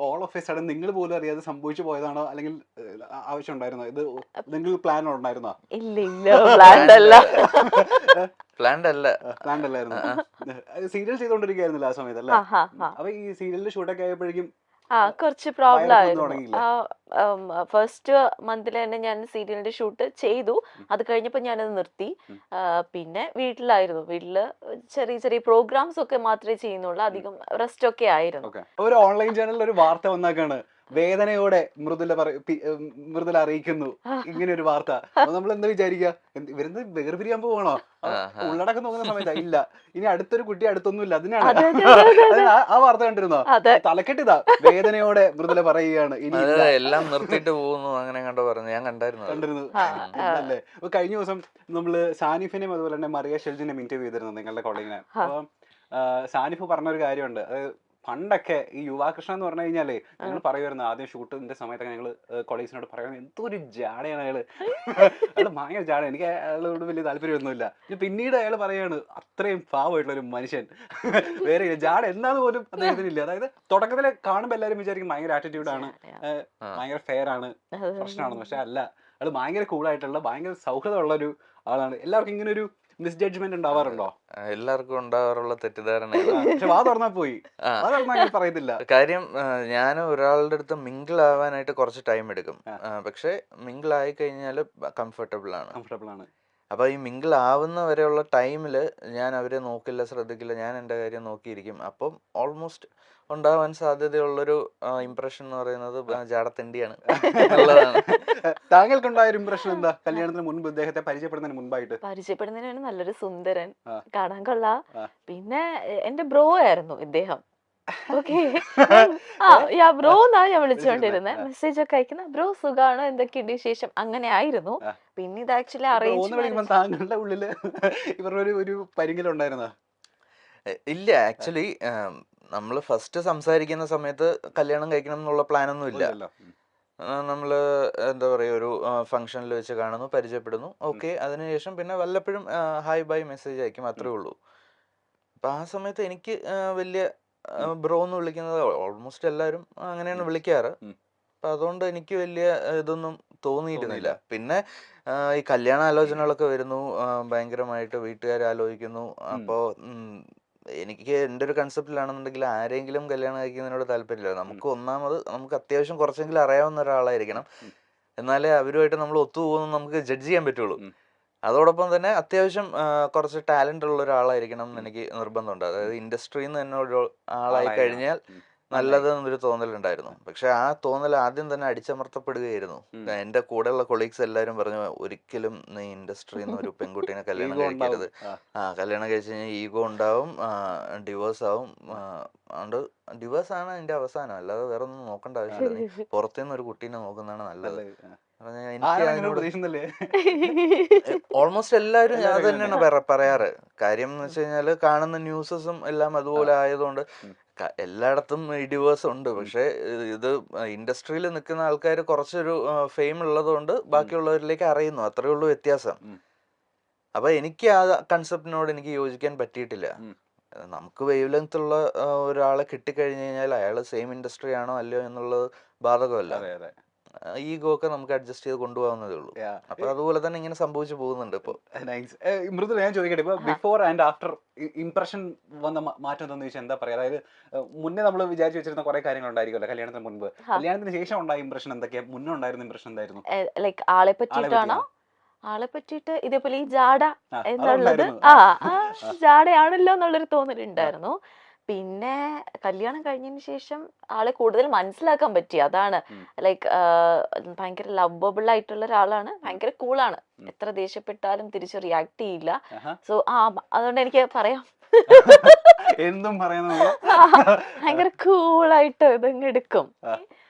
All of A sudden നിങ്ങൾ പോലും അറിയാതെ സംഭവിച്ചു പോയതാണോ, അല്ലെങ്കിൽ ആവശ്യം ഉണ്ടായിരുന്നോ? ഇത് എന്തെങ്കിലും പ്ലാൻ ഉണ്ടായിരുന്നോ? ഇല്ല ഇല്ല പ്ലാൻഡ് അല്ല. പ്ലാൻഡ് അല്ല. പ്ലാൻ അല്ലായിരുന്നു. സീരിയൽ ചെയ്തോണ്ടിരിക്കുകയായിരുന്നില്ല ആ സമയത്ത് അല്ലേ? അപ്പൊ ഈ സീരിയലിന്റെ ഷൂട്ടൊക്കെ ആയപ്പോഴേക്കും കുറച്ച് പ്രോബ്ലം വയറൊക്കെ വന്ന് ആയിരുന്നു. തുടങ്ങിയില്ലേ? ഫസ്റ്റ് മന്തിൽ തന്നെ ഞാൻ സീരിയലിന്റെ ഷൂട്ട് ചെയ്തു. അത് കഴിഞ്ഞപ്പോൾ ഞാനത് നിർത്തി. പിന്നെ വീട്ടിലായിരുന്നു. വീട്ടില് ചെറിയ ചെറിയ പ്രോഗ്രാംസ് ഒക്കെ മാത്രമേ ചെയ്യുന്നുള്ളൂ. അധികം റെസ്റ്റ് ഒക്കെ ആയിരുന്നു. ഒരു ഓൺലൈൻ ചാനലിൽ ഒരു വാർത്ത വന്നേക്കാണ്, വേദനയോടെ മൃദുല അറിയിക്കുന്നു ഇങ്ങനെ ഒരു വാർത്ത. നമ്മൾ എന്താ വിചാരിക്കുക, ഇവരെന്ത് വേർപിരിയാൻ പോവാണോ? ഉള്ളടക്കം നോക്കുന്ന സമയത്ത് ഇല്ല, ഇനി അടുത്തൊരു കുട്ടി അടുത്തൊന്നും ഇല്ല. അതിനാണ് ആ വാർത്ത കണ്ടിരുന്നോ? തലക്കെട്ടിതാ, വേദനയോടെ മൃദുല പറയുകയാണ് ഇനി എല്ലാം നിർത്തിയിട്ട് പോകുന്നു, അങ്ങനെ കണ്ടോ പറഞ്ഞു. ഞാൻ കണ്ടിരുന്നു. അല്ലേ? അപ്പൊ കഴിഞ്ഞ ദിവസം നമ്മള് സാനിഫിനെയും അതുപോലെ തന്നെ മറിയ ഷെൽജിനെയും ഇന്റർവ്യൂ ചെയ്തിരുന്നു നിങ്ങളുടെ കോളേജിനെ. അപ്പൊ സാനിഫ് പറഞ്ഞൊരു കാര്യമുണ്ട്. അതായത് പണ്ടൊക്കെ ഈ യുവാകൃഷ്ണ എന്ന് പറഞ്ഞു കഴിഞ്ഞാലേ ഞങ്ങൾ പറയുമായിരുന്നു, ആദ്യം ഷൂട്ടിന്റെ സമയത്തൊക്കെ ഞങ്ങള് കൊളീഗ്സിനോട് പറയുന്നത് എന്തോ ഒരു ജാടയാണ് അയാള്. അയാള് ഭയങ്കര ജാട, എനിക്ക് അയാളോട് വലിയ താല്പര്യമൊന്നുമില്ല. പിന്നീട് അയാൾ പറയാണ് അത്രയും പാവമായിട്ടുള്ള ഒരു മനുഷ്യൻ വേറെ ജാട എന്താന്ന് പോലും അദ്ദേഹത്തിനില്ല. അതായത് തുടക്കത്തില് കാണുമ്പോൾ എല്ലാവരും വിചാരിക്കും ഭയങ്കര ആറ്റിറ്റ്യൂഡാണ്, ഭയങ്കര ഫെയർ ആണ്, പ്രശ്നമാണെന്ന്. പക്ഷെ അല്ല, അയാൾ ഭയങ്കര കൂളായിട്ടുള്ള ഭയങ്കര സൗഹൃദമുള്ള ഒരു ആളാണ്. എല്ലാവർക്കും ഇങ്ങനെ ഒരു മിസ്ജഡ്ജ്മെന്റ് ഉണ്ടാവാറുണ്ടോ? എല്ലാവർക്കും ഉണ്ടാവാറുള്ള തെറ്റിദ്ധാരണ. പക്ഷെ വാ തുറന്നാ പോയി പറയത്തില്ല. കാര്യം ഞാൻ ഒരാളുടെ അടുത്ത് മിങ്കിൾ ആവാനായിട്ട് കുറച്ച് ടൈം എടുക്കും. പക്ഷെ മിങ്കിൾ ആയി കഴിഞ്ഞാൽ കംഫർട്ടബിൾ ആണ്. അപ്പൊ ഈ മിങ്കിൾ ആവുന്ന വരെയുള്ള ടൈമില് ഞാൻ അവരെ നോക്കില്ല, ശ്രദ്ധിക്കില്ല, ഞാൻ എൻ്റെ കാര്യം നോക്കിയിരിക്കും. അപ്പം ഓൾമോസ്റ്റ് ഉണ്ടാവാൻ സാധ്യതയുള്ളൊരു ഇംപ്രഷൻ എന്ന് പറയുന്നത് ജാടത്തിണ്ടിയാണ് എന്നുള്ളതാണ്. താങ്കൾക്കുണ്ടായ ഒരു ഇംപ്രഷൻ എന്താ കല്യാണത്തിന് മുൻപ്, ഇദ്ദേഹത്തെ പരിചയപ്പെടുന്നതിന് മുമ്പായിട്ട്? പരിചയപ്പെടുന്നതിനാണ് നല്ലൊരു സുന്ദരൻ, കാണാൻ കൊള്ളാം. പിന്നെ എന്റെ ബ്രോ ആയിരുന്നു ഇദ്ദേഹം. ഓക്കെ, ബ്രോ എന്നാ ഞാൻ വിളിച്ചോണ്ടിരുന്നത്. മെസ്സേജ് ഒക്കെ അയക്കുന്ന ബ്രോ സുഖാണോ, എന്തൊക്കെയുണ്ട് വിശേഷം, അങ്ങനെ ആയിരുന്നു. പിന്നെ ഇത് ആക്ച്വലി അറേഞ്ച്. താങ്കളുടെ ഉള്ളില് ഇവരുടെ ഒരു പരിങ്ങലുണ്ടായിരുന്നോ? ഇല്ല, ആക്ച്വലി നമ്മള് ഫസ്റ്റ് സംസാരിക്കുന്ന സമയത്ത് കല്യാണം കഴിക്കണം എന്നുള്ള പ്ലാനൊന്നും ഇല്ല. നമ്മള് എന്താ പറയുക, ഒരു ഫംഗ്ഷനിൽ വെച്ച് കാണുന്നു, പരിചയപ്പെടുന്നു, ഓക്കെ. അതിനുശേഷം പിന്നെ വല്ലപ്പോഴും ഹായ് ബൈ മെസ്സേജ് അയക്കും, അത്രേ ഉള്ളൂ. അപ്പൊ ആ സമയത്ത് എനിക്ക് വലിയ ബ്രോ എന്ന് വിളിക്കുന്നത് ഓൾമോസ്റ്റ് എല്ലാവരും അങ്ങനെയാണ് വിളിക്കാറ്. അപ്പൊ അതുകൊണ്ട് എനിക്ക് വലിയ ഇതൊന്നും തോന്നിയിരുന്നില്ല. പിന്നെ ഈ കല്യാണ ആലോചനകളൊക്കെ വരുന്നു, ഭയങ്കരമായിട്ട് വീട്ടുകാർ ആലോചിക്കുന്നു. അപ്പോ എനിക്ക് എൻ്റെ ഒരു കൺസെപ്റ്റിലാണെന്നുണ്ടെങ്കിൽ ആരെങ്കിലും കല്യാണം കഴിക്കുന്നതിനോട് താല്പര്യമില്ല. നമുക്ക് അത്യാവശ്യം കുറച്ചെങ്കിലും അറിയാവുന്ന ഒരാളായിരിക്കണം, എന്നാലേ അവരുമായിട്ട് നമ്മൾ ഒത്തുപോകുന്നു നമുക്ക് ജഡ്ജ് ചെയ്യാൻ പറ്റുള്ളൂ. അതോടൊപ്പം തന്നെ അത്യാവശ്യം കുറച്ച് ടാലന്റ് ഉള്ള ഒരാളായിരിക്കണം എന്ന് എനിക്ക് നിർബന്ധമുണ്ട്. അതായത് ഇൻഡസ്ട്രിയിൽ നിന്ന് തന്നെ ഒരു ആളായി കഴിഞ്ഞാൽ നല്ലത് എന്നൊരു തോന്നലുണ്ടായിരുന്നു. പക്ഷെ ആ തോന്നൽ ആദ്യം തന്നെ അടിച്ചമർത്തപ്പെടുകയായിരുന്നു. എന്റെ കൂടെയുള്ള കൊളീഗ്സ് എല്ലാവരും പറഞ്ഞു, ഒരിക്കലും നീ ഇൻഡസ്ട്രിയിൽ നിന്ന് ഒരു പെൺകുട്ടീനെ കല്യാണം കഴിക്കരുത്. കല്യാണം കഴിച്ചു കഴിഞ്ഞാൽ ഈഗോ ഉണ്ടാവും, ഡിവോഴ്സ് ആവും. അതുകൊണ്ട് ഡിവോഴ്സ് ആണ് അതിന്റെ അവസാനം, അല്ലാതെ വേറെ ഒന്നും നോക്കേണ്ട ആവശ്യമില്ല. നീ പുറത്തുനിന്ന് ഒരു കുട്ടീനെ നോക്കുന്നതാണ് നല്ലത്. ഓൾമോസ്റ്റ് എല്ലാവരും അത് തന്നെയാണ് പറയാറ്. കാര്യം എന്ന് വെച്ച് കഴിഞ്ഞാല് കാണുന്ന ന്യൂസസും എല്ലാം അതുപോലെ ആയതുകൊണ്ട് എല്ലായിടത്തും ഈ ഡിവോഴ്സ് ഉണ്ട്. പക്ഷെ ഇത് ഇൻഡസ്ട്രിയിൽ നിൽക്കുന്ന ആൾക്കാർ കുറച്ചൊരു ഫെയിം ഉള്ളതുകൊണ്ട് ബാക്കിയുള്ളവരിലേക്ക് അറിയുന്നു, അത്രേ ഉള്ളൂ വ്യത്യാസം. അപ്പൊ എനിക്ക് ആ കൺസെപ്റ്റിനോട് എനിക്ക് യോജിക്കാൻ പറ്റിയിട്ടില്ല. നമുക്ക് വേവ് ലെങ്ത് ഉള്ള ഒരാളെ കിട്ടിക്കഴിഞ്ഞു കഴിഞ്ഞാൽ അയാൾ സെയിം ഇൻഡസ്ട്രി ആണോ അല്ലയോ എന്നുള്ളത് ബാധകമല്ല. ഈഗോ ഒക്കെ നമുക്ക് അഡ്ജസ്റ്റ് ചെയ്ത് കൊണ്ടുപോകുന്നതേ ഉള്ളൂ. അപ്പൊ അതുപോലെ തന്നെ ഇങ്ങനെ സംഭവിച്ചു പോകുന്നുണ്ട് ഇപ്പൊ. മൃദുല, ഞാൻ ചോദിക്കട്ടെ, ഇപ്പൊ ബിഫോർ ആൻഡ് ആഫ്റ്റർ ഇംപ്രഷൻ വന്ന മാറ്റം എന്താണെന്ന് ചോദിച്ചാൽ എന്താ പറയാ? അതായത് മുന്നേ നമ്മൾ വിചാരിച്ചു വെച്ചിരുന്ന കുറെ കാര്യങ്ങൾ ഉണ്ടായിരിക്കുമല്ലോ കല്യാണത്തിന് മുൻപ്, കല്യാണത്തിന് ശേഷം ഉണ്ടായ ഇംപ്രഷൻ എന്തൊക്കെയാ? മുന്നേ ഉണ്ടായിരുന്ന ഇംപ്രഷൻ എന്തായിരുന്നു? ലൈക്ക് ആളെ പറ്റിയിട്ടാണോ? ആളെ പറ്റിയിട്ട് ഇതേപോലെ ഈ ജാട എന്നുള്ളത് ജാടയാണല്ലോ എന്നുള്ളൊരു തോന്നലുണ്ടായിരുന്നു. പിന്നെ കല്യാണം കഴിഞ്ഞതിന് ശേഷം ആളെ കൂടുതൽ മനസ്സിലാക്കാൻ പറ്റി. അതാണ് ലൈക്ക് ഭയങ്കര ലവബിൾ ആയിട്ടുള്ള ഒരാളാണ്, ഭയങ്കര കൂളാണ്. എത്ര ദേഷ്യപ്പെട്ടാലും തിരിച്ച് റിയാക്ട് ചെയ്യില്ല. സോ അതുകൊണ്ട് എനിക്ക് പറയാം, എന്തും ഭയങ്കര കൂളായിട്ട് ഇതങ്ങ് എടുക്കും.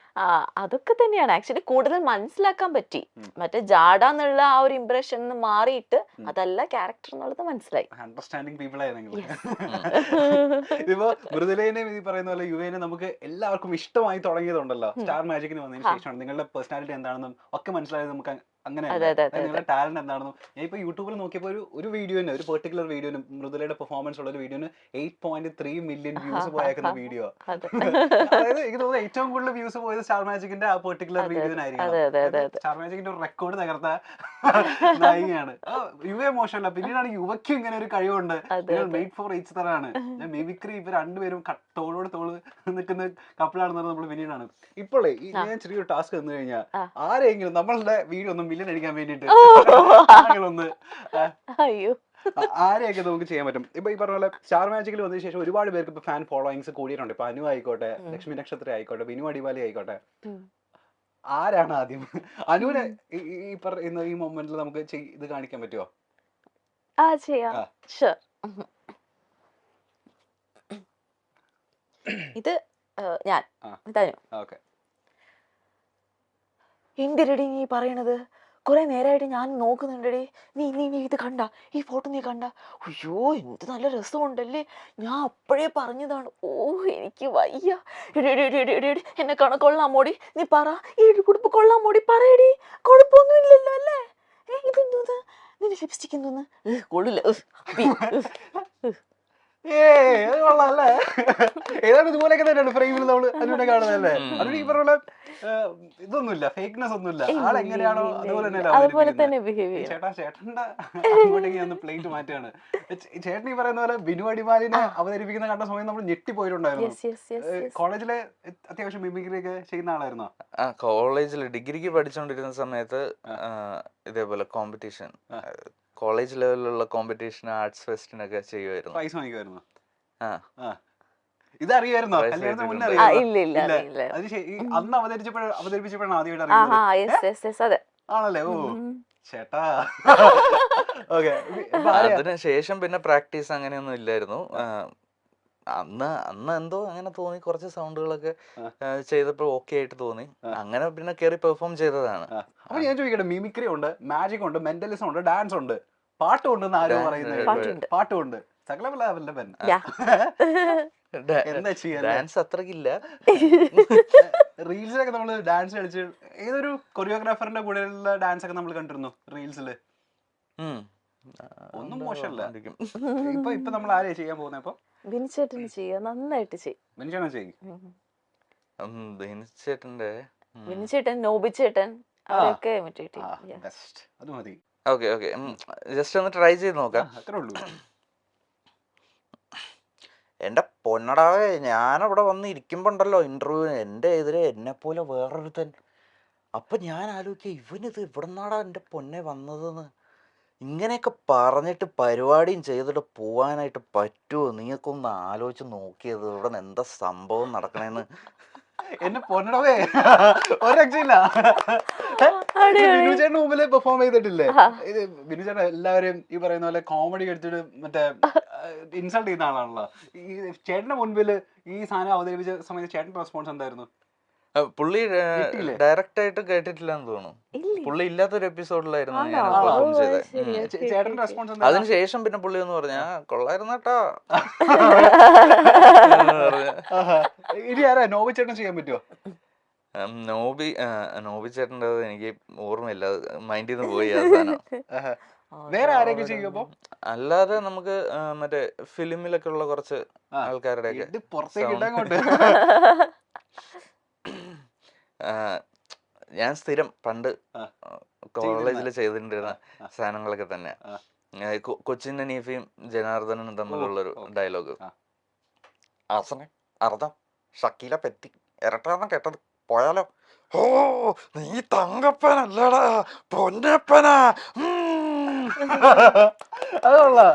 അതൊക്കെ തന്നെയാണ് ആക്ച്വലി കൂടുതൽ മനസ്സിലാക്കാൻ പറ്റി. മറ്റേ ജാഡ എന്നുള്ള ആ ഒരു ഇംപ്രഷൻ മാറിയിട്ട് അതല്ല ക്യാരക്ടർ എന്നുള്ളത് മനസ്സിലായി. അണ്ടർസ്റ്റാൻഡിങ് പീപ്പിൾ ആയിരുന്നു. ഇതിപ്പോ മൃദുലേനെ ഈ പറയുന്ന പോലെ യുവേനെ നമുക്ക് എല്ലാവർക്കും ഇഷ്ടമായി തുടങ്ങിയതുണ്ടല്ലോ സ്റ്റാർ മാജിക്കിന് വന്നതിന് ശേഷമാണ്. നിങ്ങളുടെ പേഴ്സണാലിറ്റി എന്താണെന്നും ഒക്കെ മനസ്സിലായത് നമുക്ക് അങ്ങനെയല്ല. നിങ്ങളുടെ ടാലന്റ് എന്താണെന്നും ഞാൻ ഇപ്പൊ യൂട്യൂബിൽ നോക്കിയപ്പോ ഒരു വീഡിയോന്, ഒരു പെർട്ടിക്കുലർ വീഡിയോന്, മൃദുലയുടെ പെർഫോമൻസ് ഉള്ള ഒരു വീഡിയോന് 8.3 മില്യൺ വ്യൂസ് പോയേക്കുന്ന വീഡിയോ. അതായത് എനിക്ക് തോന്നുന്നു ഏറ്റവും കൂടുതൽ വ്യൂസ് പോയത് സ്റ്റാർ മാജിക്കിന്റെ ആ പെർട്ടിക്കുലർ വീഡിയോനായിരിക്കും. സ്റ്റാർ മാജിക്കിന്റെ ഒരു റെക്കോർഡ് തകർത്ത നായികയാണ്. യുവ മോശമല്ല, പിന്നീടാണ് യുവയ്ക്കും ഇങ്ങനെ ഒരു കഴിവുണ്ട്. മെയ്ഡ് ഫോർ ഈച്ച് തരാണ്. മിമിക്രി ഇപ്പൊ രണ്ടുപേരും തോളോട് തോള് നിൽക്കുന്ന കപ്പിളാണെന്ന് നമ്മൾ പിന്നീടാണ്. ഇപ്പോഴേ ഞാൻ ചെറിയൊരു ടാസ്ക് തന്നു കഴിഞ്ഞാൽ ആരെങ്കിലും നമ്മളുടെ വീഡിയോ ഒന്ന് മില്യൺ അടിക്കാൻ വേണ്ടിട്ട് ഒന്ന് ആരെയൊക്കെ നമുക്ക് ചെയ്യാൻ പറ്റും? ഇപ്പൊ ഈ പറഞ്ഞ പോലെ സ്റ്റാർ മാജിക്കിൽ വന്നതിന് ശേഷം ഒരുപാട് പേർക്ക് ഇപ്പൊ ഫാൻ ഫോളോയിങ്സ് കൂടിയിട്ടുണ്ട്. ഇപ്പൊ അനു ആയിക്കോട്ടെ, ലക്ഷ്മി നക്ഷത്ര ആയിക്കോട്ടെ, ബിനു അടിവാലി ആയിക്കോട്ടെ. ആരാണ് ആദ്യം അനുവിനെ ഈ പറയുന്ന ഈ മൊമെന്റിൽ നമുക്ക് ഇത് കാണിക്കാൻ പറ്റുമോ? ഇത് ഞാൻ എന്തിരടി നീ പറയണത്? കുറെ നേരമായിട്ട് ഞാൻ നോക്കുന്നുണ്ടടി. നീ നീ നീ ഇത് കണ്ട, ഈ ഫോട്ടോ നീ കണ്ട? അയ്യോ എന്ത് നല്ല രസമുണ്ടല്ലേ, ഞാൻ അപ്പോഴേ പറഞ്ഞതാണ്. ഓ എനിക്ക് വയ്യ. എന്നെ കൊള്ളാമോടി, നീ പറ. ഈ ഉടുപ്പ് കൊള്ളാമോടി, പറയടി. കുഴപ്പമൊന്നും ഇല്ലല്ലോ അല്ലേ? ഇതെന്തോന്ന്, നിന്റെ ലിപ്സ്റ്റിക് എന്തോന്ന്? കൊള്ളില്ല. കൊള്ളാല്ലേ? ഏതാണ്ട് ഇതുപോലെയൊക്കെ തന്നെയാണ് ഫ്രെയിമിൽ നമ്മള് അനുവിനെ കാണുന്നതല്ലേ? അതിന് ഈ പറഞ്ഞ ഇതൊന്നുമില്ല, ഫേക്ക്നെസ് ഒന്നുമില്ല. ആളെങ്ങനെയാണോ അതുപോലെ തന്നെ. ചേട്ടന്റെ അങ്ങോട്ടേക്ക് ഒന്ന് പ്ലേറ്റ് മാറ്റാണ്. ചേട്ടൻ ഈ പറയുന്ന പോലെ ബിനു അടിമാലിനെ അവതരിപ്പിക്കുന്ന കണ്ട സമയം നമ്മൾ ഞെട്ടിപ്പോയിട്ടുണ്ടായിരുന്നു. കോളേജിലെ അത്യാവശ്യം മിമിക്രി ഒക്കെ ചെയ്യുന്ന ആളായിരുന്നോ? കോളേജിൽ ഡിഗ്രിക്ക് പഠിച്ചുകൊണ്ടിരുന്ന സമയത്ത് ഇതേപോലെ കോമ്പറ്റീഷൻ, കോളേജ് ലെവലിലുള്ള കോമ്പറ്റീഷൻ, ആർട്സ് ഫെസ്റ്റിനൊക്കെ ചെയ്യുമായിരുന്നു. പ്രൈസ് വാങ്ങിക്കുമായിരുന്നു. ഇതറിയായിരുന്നോ? കല്യാണത്തിന് മുന്നേ അന്ന് അവതരിപ്പിച്ചപ്പോഴാണ് ആദ്യമായിട്ട് അറിയുന്നത്. ആണല്ലേ? ഓ ചേട്ടാ. അതിന് ശേഷം പിന്നെ പ്രാക്ടീസ് അങ്ങനെയൊന്നും ഇല്ലായിരുന്നു. അന്ന് എന്തോ അങ്ങനെ തോന്നി, കുറച്ച് സൗണ്ടുകളൊക്കെ ചെയ്തപ്പോൾ ഓക്കെ ആയിട്ട് തോന്നി. അങ്ങനെ പിന്നെ കയറി പെർഫോം ചെയ്തതാണ്. അപ്പൊ ഞാൻ ചോദിക്കട്ടെ, മിമിക്രി ഉണ്ട്, മാജിക് ഉണ്ട്, മെന്റലിസം ഉണ്ട്, ഡാൻസ് ഉണ്ട്, പാട്ടുണ്ടെന്ന് ആരും പറയുന്നത്? പാട്ടുണ്ട്. ഡാൻസ് അത്രക്കില്ല. റീൽസിലൊക്കെ നമ്മള് ഡാൻസ് കളിച്ച് ഏതൊരു കൊറിയോഗ്രാഫറിന്റെ കൂടെയുള്ള ഡാൻസ് ഒക്കെ നമ്മൾ കണ്ടിരുന്നു റീൽസില്. ഒന്നും മോശമല്ല. ഇപ്പൊ നമ്മൾ ആരെയാ ചെയ്യാൻ പോകുന്നത്? അപ്പൊ ബിനിച്ചേട്ടന് ചെയ്യാം, നന്നായിട്ട് ചെയ്യും. ബിനിച്ചേട്ടൻ, നോബിച്ചേട്ടൻ അവരൊക്കെ അത് മതി. ഓക്കെ ജസ്റ്റ് ഒന്ന് ട്രൈ ചെയ്ത് നോക്കാം. അത്രേ ഉള്ളൂ. എന്റെ പൊന്നടാവേ, ഞാനവിടെ വന്ന് ഇരിക്കുമ്പോണ്ടല്ലോ ഇന്റർവ്യൂവിന്, എന്റെ എതിരെ എന്നെ പോലെ വേറൊരുത്തൻ. അപ്പൊ ഞാൻ ആലോചിക്കുക, ഇവനിത് ഇവിടെ നിന്നാടാ എന്റെ പൊന്നെ വന്നതെന്ന്. ഇങ്ങനെയൊക്കെ പറഞ്ഞിട്ട് പരിപാടിയും ചെയ്തിട്ട് പോവാനായിട്ട് പറ്റുമോ? നീക്കൊന്ന് ആലോചിച്ച് നോക്കിയത് ഇവിടെ നിന്ന് എന്താ സംഭവം നടക്കണേന്ന്. എന്നെ പൊന്നടവേ, ഒരു രക്ഷയില്ല. ബിനുചേട്ടന് മുമ്പിൽ പെർഫോം ചെയ്തിട്ടില്ലേ? ബിനുചേട്ടൻ എല്ലാവരും ഈ പറയുന്ന പോലെ കോമഡി കളിച്ചിട്ട് മറ്റേ ഇൻസൾട്ട് ചെയ്യുന്ന ആളാണല്ലോ. ഈ ചേട്ടന്റെ മുൻപിൽ ഈ സാധനം അവതരിപ്പിച്ച സമയത്ത് ചേട്ടന്റെ റെസ്പോൺസ് എന്തായിരുന്നു? പുള്ളി ഡയറക്റ്റ് ആയിട്ട് കേട്ടിട്ടില്ലെന്ന് തോന്നുന്നു. പുള്ളി ഇല്ലാത്തൊരു എപ്പിസോഡിലായിരുന്നു ഞാൻ പെർഫോം ചെയ്തത്. ചേട്ടന്റെ റെസ്പോൺസ്? അതിനുശേഷം പിന്നെ പുള്ളി ഒന്ന് പറഞ്ഞാ കൊള്ളായിരുന്നു കേട്ടോ. ഇനി ആരാ നോബി ചേട്ടൻ ചെയ്യാൻ പറ്റുമോ? നോബി ചേട്ടൻ്റെ എനിക്ക് ഓർമ്മയില്ല, മൈൻഡിൽ നിന്ന് പോയി ആ സാധനം. വേറെ ആരെങ്കിലും ചെയ്യുമ്പോ? അല്ലാതെ നമുക്ക് മറ്റേ ഫിലിമിലൊക്കെ ഉള്ള കുറച്ച് ആൾക്കാരുടെ ഞാൻ സ്ഥിരം പണ്ട് കോളേജിൽ ചെയ്തിട്ടുണ്ടിരുന്ന സാധനങ്ങളൊക്കെ തന്നെ. കൊച്ചിൻ ഹനീഫയും ജനാർദ്ദനും തമ്മിലുള്ളൊരു ഡയലോഗ്, ആസനെ അർദ്ധം ഷക്കീല പറ്റി ഇരട്ടാന്ന് കേട്ടത് പോയാലോ? ഓ നീ തങ്കപ്പനല്ലടാ പൊന്നപ്പനാ. അതുകൊള്ളാം.